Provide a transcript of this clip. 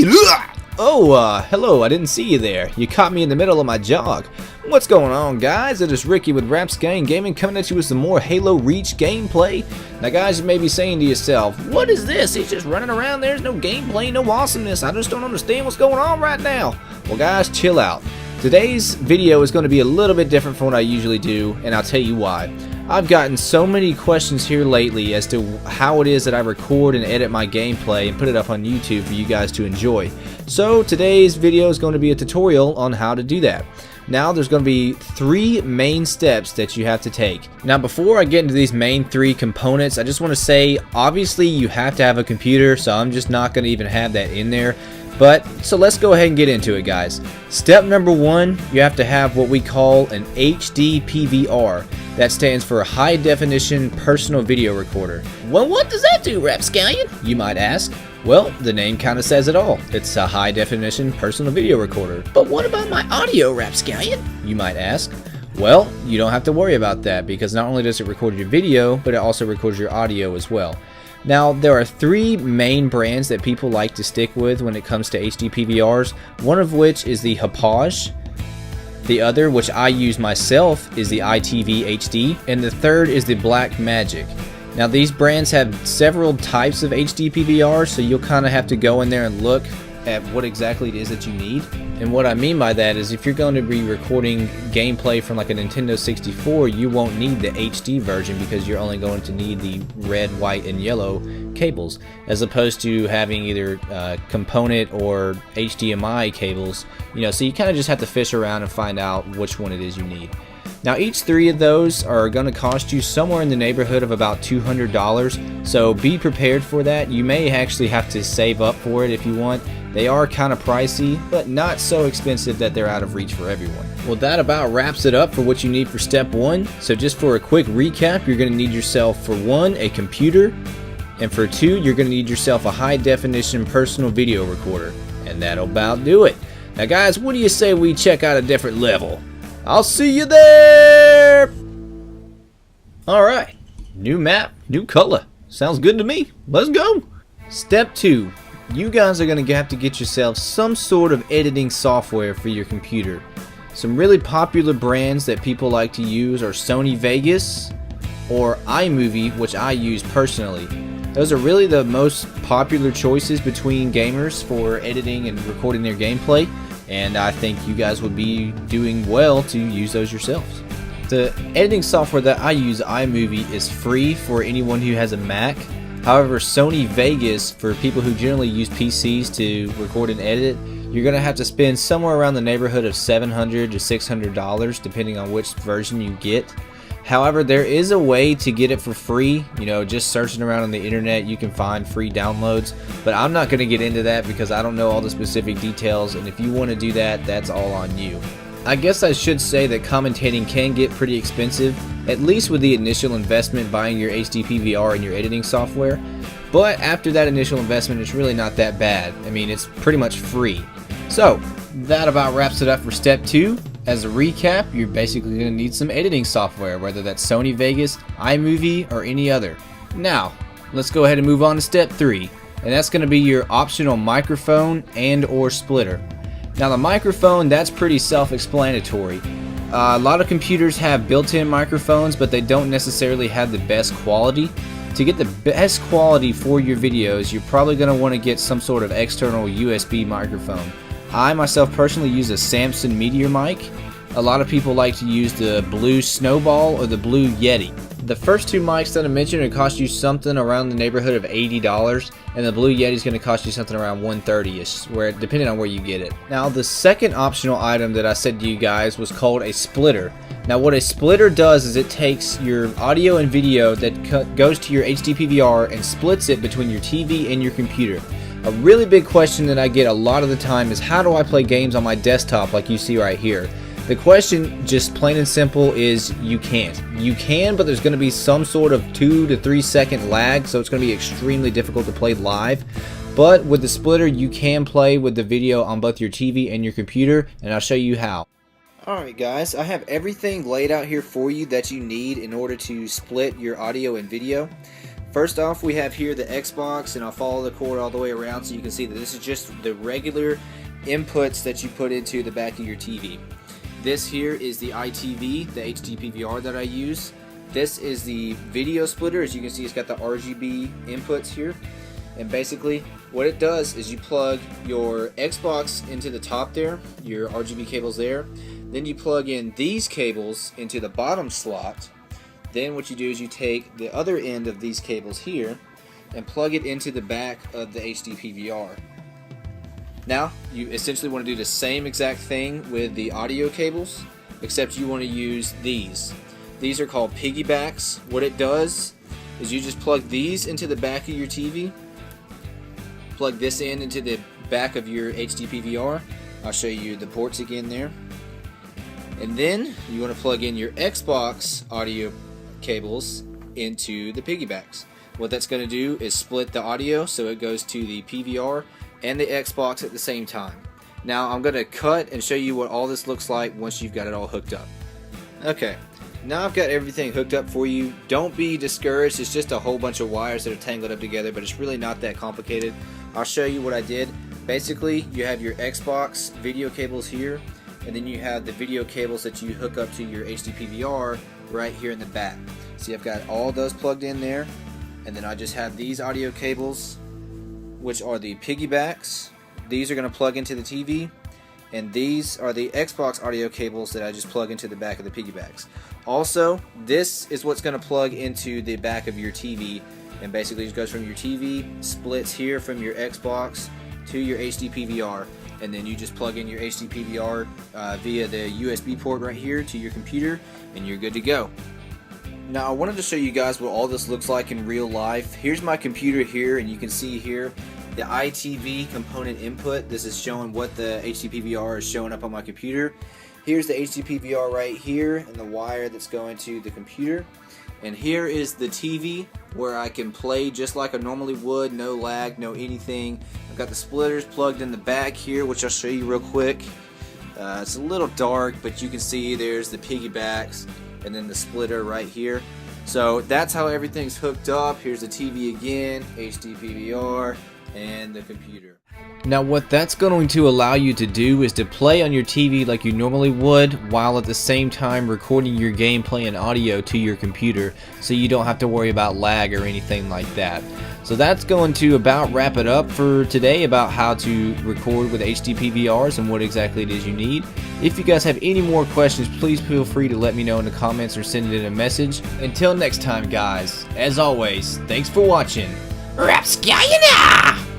me! Oh, hello, I didn't see you there. You caught me in the middle of my jog. What's going on, guys? It is Ricky with Rapscallion Gaming coming at you with some more Halo Reach gameplay. Now, guys, you may be saying to yourself, what is this? He's just running around. There's no gameplay, no awesomeness. I just don't understand what's going on right now. Well, guys, chill out. Today's video is going to be a little bit different from what I usually do, and I'll tell you why. I've gotten so many questions here lately as to how it is that I record and edit my gameplay and put it up on YouTube for you guys to enjoy. So today's video is going to be a tutorial on how to do that. Now there's going to be 3 main steps that you have to take. Now before I get into these main 3 components, I just want to say obviously you have to have a computer, so I'm just not going to even have that in there. But so let's go ahead and get into it, guys. Step number 1, you have to have what we call an HD PVR. That stands for High Definition Personal Video Recorder. Well, what does that do, Rapscallion? You might ask. Well, the name kind of says it all. It's a high definition personal video recorder. But what about my audio, Rapscallion? You might ask. Well, you don't have to worry about that because not only does it record your video, but it also records your audio as well. Now, there are 3 main brands that people like to stick with when it comes to HD PVRs, one of which is the Hauppauge. The other, which I use myself, is the ITV HD, and the third is the Blackmagic. Now these brands have several types of HD PVRs, so you'll kind of have to go in there and look at what exactly it is that you need. And what I mean by that is if you're going to be recording gameplay from like a Nintendo 64, you won't need the HD version because you're only going to need the red, white, and yellow cables, as opposed to having either component or HDMI cables. You know, so you kind of just have to fish around and find out which one it is you need. Now each 3 of those are going to cost you somewhere in the neighborhood of about $200, so be prepared for that. You may actually have to save up for it if you want. They are kind of pricey, but not so expensive that they're out of reach for everyone. Well, that about wraps it up for what you need for step 1. So just for a quick recap, you're going to need yourself, for 1, a computer, and for 2, you're going to need yourself a high definition personal video recorder. And that'll about do it. Now guys, what do you say we check out a different level? I'll see you there! Alright, new map, new color. Sounds good to me. Let's go! Step 2. You guys are going to have to get yourself some sort of editing software for your computer. Some really popular brands that people like to use are Sony Vegas or iMovie, which I use personally. Those are really the most popular choices between gamers for editing and recording their gameplay. And I think you guys would be doing well to use those yourselves. The editing software that I use, iMovie, is free for anyone who has a Mac. However, Sony Vegas, for people who generally use PCs to record and edit, you're going to have to spend somewhere around the neighborhood of $700 to $600 depending on which version you get. However, there is a way to get it for free. You know, just searching around on the internet, you can find free downloads. But I'm not going to get into that because I don't know all the specific details. And if you want to do that, that's all on you. I guess I should say that commentating can get pretty expensive, at least with the initial investment buying your HD PVR and your editing software. But after that initial investment, it's really not that bad. I mean, it's pretty much free. So, that about wraps it up for step 2. As a recap, you're basically going to need some editing software, whether that's Sony Vegas, iMovie, or any other. Now, let's go ahead and move on to step 3, and that's going to be your optional microphone and or splitter. Now the microphone, that's pretty self-explanatory. A lot of computers have built-in microphones, but they don't necessarily have the best quality. To get the best quality for your videos, you're probably going to want to get some sort of external USB microphone. I myself personally use a Samson Meteor mic. A lot of people like to use the Blue Snowball or the Blue Yeti. The first 2 mics that I mentioned would cost you something around the neighborhood of $80, and the Blue Yeti is going to cost you something around $130ish, depending on where you get it. Now, the second optional item that I said to you guys was called a splitter. Now, what a splitter does is it takes your audio and video that goes to your HD PVR and splits it between your TV and your computer. A really big question that I get a lot of the time is how do I play games on my desktop like you see right here? The question, just plain and simple, is you can't. You can, but there's going to be some sort of 2 to 3 second lag, so it's going to be extremely difficult to play live. But with the splitter, you can play with the video on both your TV and your computer, and I'll show you how. Alright guys, I have everything laid out here for you that you need in order to split your audio and video. First off, we have here the Xbox, and I'll follow the cord all the way around so you can see that this is just the regular inputs that you put into the back of your TV. This here is the ITV, the HD PVR that I use. This is the video splitter. As you can see, it's got the RGB inputs here. And basically, what it does is you plug your Xbox into the top there, your RGB cables there. Then you plug in these cables into the bottom slot. Then what you do is you take the other end of these cables here and plug it into the back of the HD PVR. Now, you essentially want to do the same exact thing with the audio cables, except you want to use these. These are called piggybacks. What it does is you just plug these into the back of your TV, plug this in into the back of your HD PVR. I'll show you the ports again there. And then you want to plug in your Xbox audio cables into the piggybacks. What that's going to do is split the audio so it goes to the PVR and the Xbox at the same time. Now I'm going to cut and show you what all this looks like once you've got it all hooked up. Okay, now I've got everything hooked up for you. Don't be discouraged, it's just a whole bunch of wires that are tangled up together, but it's really not that complicated. I'll show you what I did. Basically, you have your Xbox video cables here, and then you have the video cables that you hook up to your HD PVR right here in the back. See, I've got all those plugged in there, and then I just have these audio cables, which are the piggybacks. These are going to plug into the TV, and these are the Xbox audio cables that I just plug into the back of the piggybacks. Also, this is what's going to plug into the back of your TV, and basically it goes from your TV, splits here from your Xbox to your HD PVR, and then you just plug in your HD PVR via the USB port right here to your computer, and you're good to go. Now I wanted to show you guys what all this looks like in real life. Here's my computer here, and you can see here the ITV component input. This is showing what the HD PVR is showing up on my computer. Here's the HD PVR right here and the wire that's going to the computer. And here is the TV where I can play just like I normally would, no lag, no anything. I've got the splitters plugged in the back here, which I'll show you real quick. It's a little dark, but you can see there's the piggybacks and then the splitter right here. So that's how everything's hooked up. Here's the TV again, HD PVR, and the computer. Now what that's going to allow you to do is to play on your TV like you normally would, while at the same time recording your gameplay and audio to your computer, so you don't have to worry about lag or anything like that. So that's going to about wrap it up for today about how to record with HD PVRs and what exactly it is you need. If you guys have any more questions, please feel free to let me know in the comments or send it in a message. Until next time guys, as always, thanks for watching. Rapscallion!